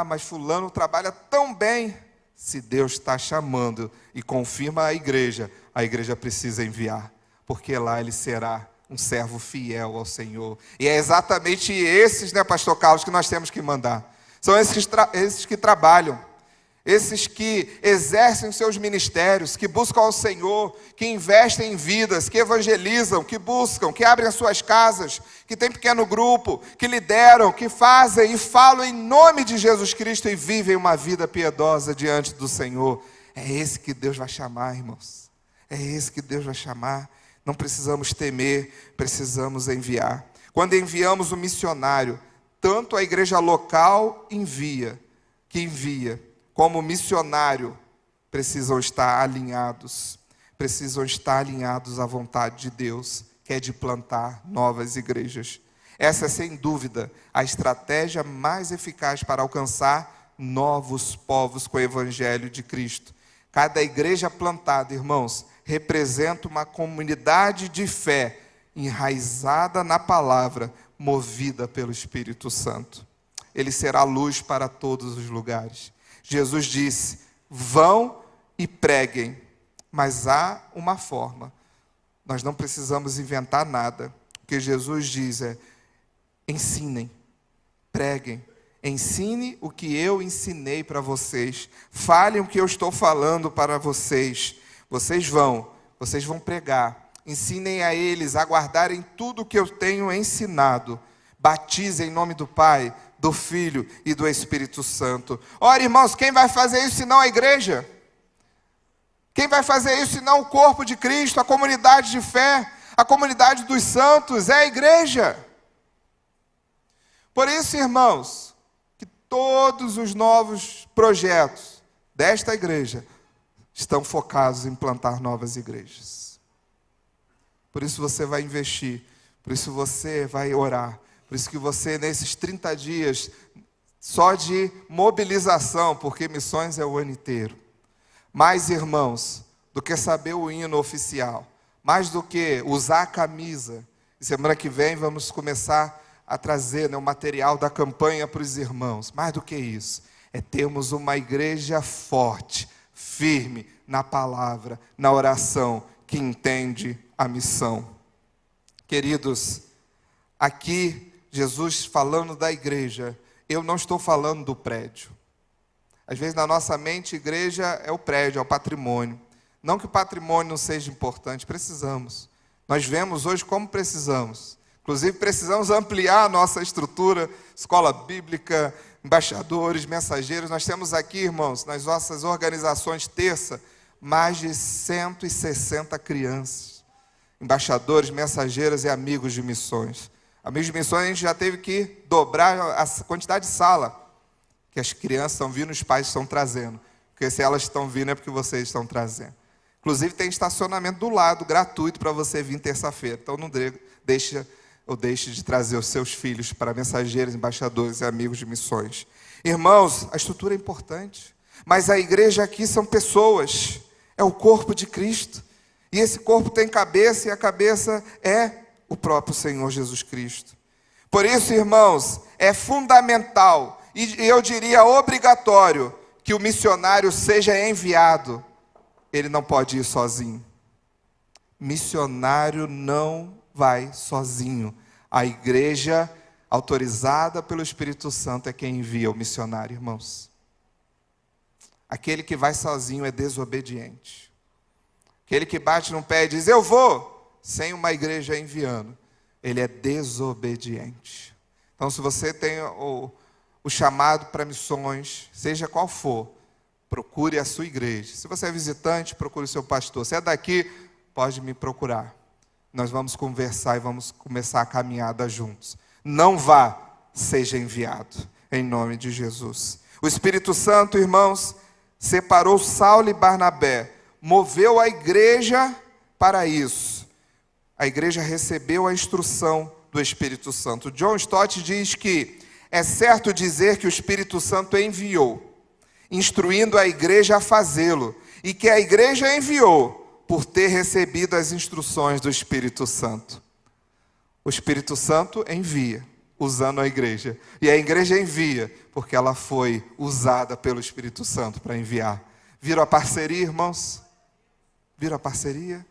Mas fulano trabalha tão bem. Se Deus está chamando e confirma a igreja precisa enviar, porque lá ele será um servo fiel ao Senhor. E é exatamente esses, né, pastor Carlos, que nós temos que mandar. São esses que trabalham, esses que exercem os seus ministérios, que buscam ao Senhor, que investem em vidas, que evangelizam, que buscam, que abrem as suas casas, que têm pequeno grupo, que lideram, que fazem e falam em nome de Jesus Cristo e vivem uma vida piedosa diante do Senhor. É esse que Deus vai chamar, irmãos. É esse que Deus vai chamar. Não precisamos temer, precisamos enviar. Quando enviamos um missionário, tanto a igreja local envia, como o missionário precisam estar alinhados à vontade de Deus, que é de plantar novas igrejas. Essa é, sem dúvida, a estratégia mais eficaz para alcançar novos povos com o Evangelho de Cristo. Cada igreja plantada, irmãos, representa uma comunidade de fé enraizada na palavra, movida pelo Espírito Santo. Ele será luz para todos os lugares. Jesus disse: vão e preguem. Mas há uma forma. Nós não precisamos inventar nada. O que Jesus diz é: ensinem, preguem. Ensine o que eu ensinei para vocês. Falem o que eu estou falando para vocês. Vocês vão pregar. Ensinem a eles a guardarem tudo o que eu tenho ensinado. Batizem em nome do Pai, do Filho e do Espírito Santo. Ora, irmãos, quem vai fazer isso senão a igreja? Quem vai fazer isso senão o corpo de Cristo, a comunidade de fé, a comunidade dos santos? É a igreja. Por isso, irmãos, que todos os novos projetos desta igreja estão focados em plantar novas igrejas. Por isso você vai investir, por isso você vai orar, por isso que você, nesses 30 dias, só de mobilização, porque missões é o ano inteiro. Mais, irmãos, do que saber o hino oficial, mais do que usar a camisa. E semana que vem vamos começar a trazer, o material da campanha para os irmãos. Mais do que isso, é termos uma igreja forte, firme na palavra, na oração, que entende a missão. Queridos, aqui Jesus falando da igreja, eu não estou falando do prédio. Às vezes na nossa mente, igreja é o prédio, é o patrimônio. Não que o patrimônio não seja importante, precisamos. Nós vemos hoje como precisamos. Inclusive precisamos ampliar a nossa estrutura, escola bíblica, embaixadores, mensageiros. Nós temos aqui, irmãos, nas nossas organizações terça, mais de 160 crianças, embaixadores, mensageiras e amigos de missões. Amigos de missões, a gente já teve que dobrar a quantidade de sala que as crianças estão vindo, os pais estão trazendo. Porque se elas estão vindo é porque vocês estão trazendo. Inclusive tem estacionamento do lado, gratuito, para você vir terça-feira. Então não deixe de trazer os seus filhos para mensageiros, embaixadores e amigos de missões. Irmãos, a estrutura é importante, mas a igreja aqui são pessoas, é o corpo de Cristo. E esse corpo tem cabeça, e a cabeça é o próprio Senhor Jesus Cristo. Por isso, irmãos, é fundamental, e eu diria obrigatório, que o missionário seja enviado. Ele não pode ir sozinho. Missionário não vai sozinho. A igreja autorizada pelo Espírito Santo é quem envia o missionário, irmãos. Aquele que vai sozinho é desobediente. Aquele que bate no pé e diz, eu vou, sem uma igreja enviando, ele é desobediente. Então, se você tem o chamado para missões, seja qual for, procure a sua igreja. Se você é visitante, procure o seu pastor. Se é daqui, pode me procurar. Nós vamos conversar e vamos começar a caminhada juntos. Não vá, seja enviado, em nome de Jesus. O Espírito Santo, irmãos, separou Saulo e Barnabé, moveu a igreja para isso. A igreja recebeu a instrução do Espírito Santo. John Stott diz que é certo dizer que o Espírito Santo enviou, instruindo a igreja a fazê-lo, e que a igreja enviou por ter recebido as instruções do Espírito Santo. O Espírito Santo envia, usando a igreja. E a igreja envia, porque ela foi usada pelo Espírito Santo para enviar. Viram a parceria, irmãos? Viram a parceria?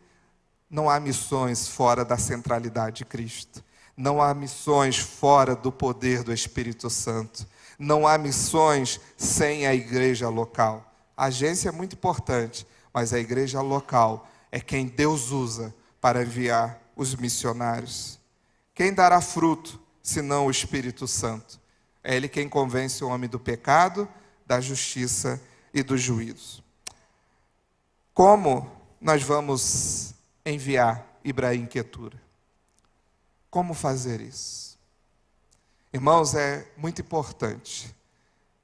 Não há missões fora da centralidade de Cristo. Não há missões fora do poder do Espírito Santo. Não há missões sem a igreja local. A agência é muito importante, mas a igreja local é quem Deus usa para enviar os missionários. Quem dará fruto, senão o Espírito Santo? É Ele quem convence o homem do pecado, da justiça e do juízo. Como nós vamos enviar Ibrahim Quetura? Como fazer isso? Irmãos, é muito importante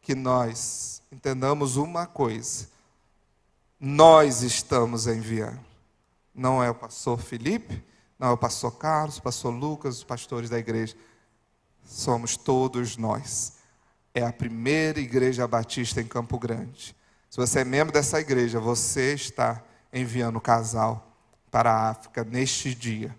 que nós entendamos uma coisa. Nós estamos enviando. Não é o pastor Felipe, não é o pastor Carlos, o pastor Lucas, os pastores da igreja. Somos todos nós. É a primeira igreja batista em Campo Grande. Se você é membro dessa igreja, você está enviando o casal para a África neste dia.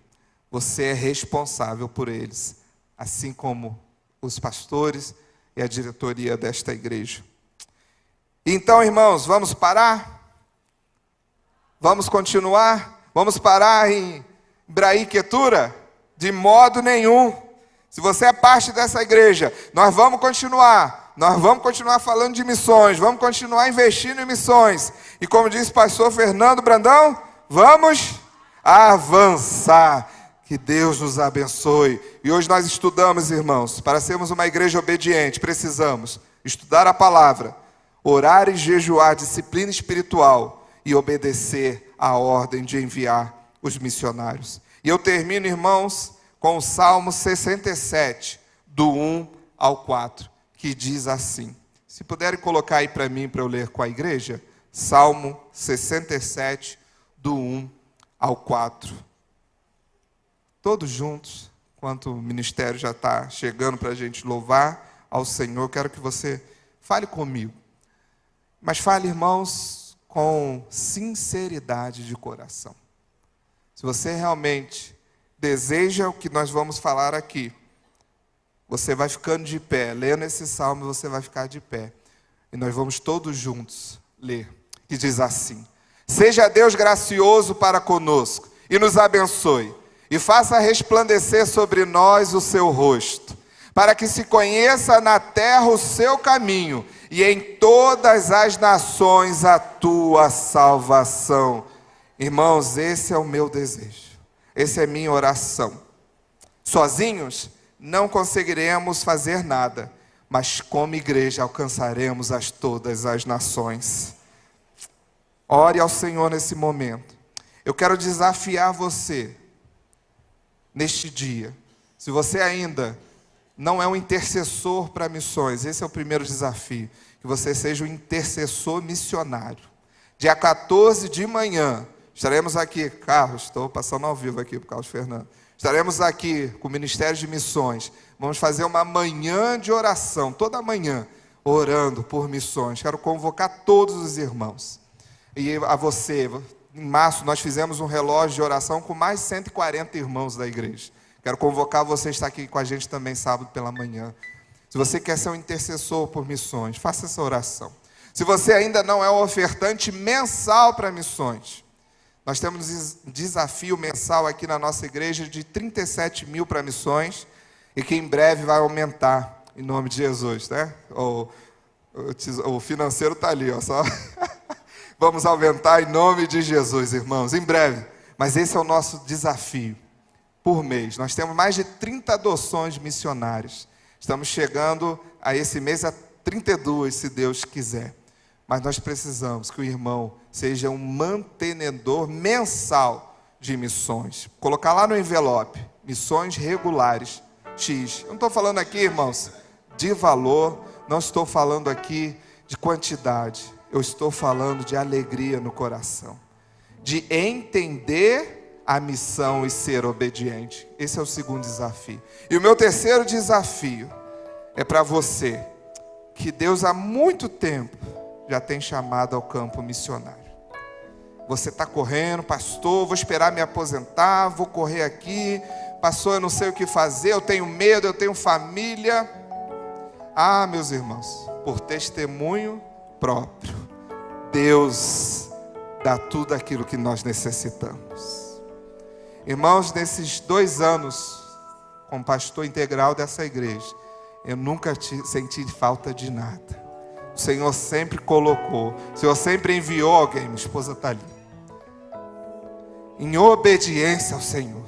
Você é responsável por eles, assim como os pastores e a diretoria desta igreja. Então, irmãos, vamos parar? Vamos continuar? Vamos parar em Ibrahim Quetura? De modo nenhum. Se você é parte dessa igreja, nós vamos continuar. Nós vamos continuar falando de missões. Vamos continuar investindo em missões. E como disse o pastor Fernando Brandão, vamos avançar. Que Deus nos abençoe. E hoje nós estudamos, irmãos, para sermos uma igreja obediente, precisamos estudar a palavra, orar e jejuar, disciplina espiritual e obedecer à ordem de enviar os missionários. E eu termino, irmãos, com o Salmo 67, do 1 ao 4, que diz assim. Se puderem colocar aí para mim, para eu ler com a igreja, Salmo 67, do 1 ao 4. Todos juntos, enquanto o ministério já está chegando para a gente louvar ao Senhor, quero que você fale comigo. Mas fale, irmãos, com sinceridade de coração. Se você realmente deseja o que nós vamos falar aqui, você vai ficando de pé, lendo esse salmo, você vai ficar de pé. E nós vamos todos juntos ler, que diz assim: seja Deus gracioso para conosco e nos abençoe, e faça resplandecer sobre nós o seu rosto, para que se conheça na terra o seu caminho, e em todas as nações a tua salvação. Irmãos, esse é o meu desejo, essa é minha oração. Sozinhos não conseguiremos fazer nada, mas como igreja alcançaremos todas as nações. Ore ao Senhor nesse momento. Eu quero desafiar você neste dia. Se você ainda não é um intercessor para missões, esse é o primeiro desafio, que você seja um intercessor missionário. Dia 14 de manhã, Estaremos aqui, Carlos, estou passando ao vivo aqui para o Carlos Fernando. Estaremos aqui com o Ministério de Missões. Vamos fazer uma manhã de oração, toda manhã, orando por missões. Quero convocar todos os irmãos. E a você, em março nós fizemos um relógio de oração com mais de 140 irmãos da igreja. Quero convocar você a estar aqui com a gente também sábado pela manhã. Se você quer ser um intercessor por missões, faça essa oração. Se você ainda não é um ofertante mensal para missões, nós temos um desafio mensal aqui na nossa igreja de 37 mil para missões e que em breve vai aumentar, em nome de Jesus, né? O financeiro está ali, ó, só. Vamos aumentar em nome de Jesus, irmãos, em breve. Mas esse é o nosso desafio por mês. Nós temos mais de 30 adoções missionárias. Estamos chegando a esse mês a 32, se Deus quiser. Mas nós precisamos que o irmão seja um mantenedor mensal de missões. Colocar lá no envelope, missões regulares, X. Eu não estou falando aqui, irmãos, de valor, não estou falando aqui de quantidade. Eu estou falando de alegria no coração. De entender a missão e ser obediente. Esse é o segundo desafio. E o meu terceiro desafio é para você, que Deus há muito tempo já tem chamado ao campo missionário. Você está correndo, pastor, vou esperar me aposentar, vou correr aqui, pastor, eu não sei o que fazer, eu tenho medo, eu tenho família. Ah, meus irmãos, por testemunho próprio, Deus dá tudo aquilo que nós necessitamos. Irmãos, nesses 2 anos, como pastor integral dessa igreja, eu nunca senti falta de nada. O Senhor sempre colocou, o Senhor sempre enviou alguém, minha esposa está ali, em obediência ao Senhor.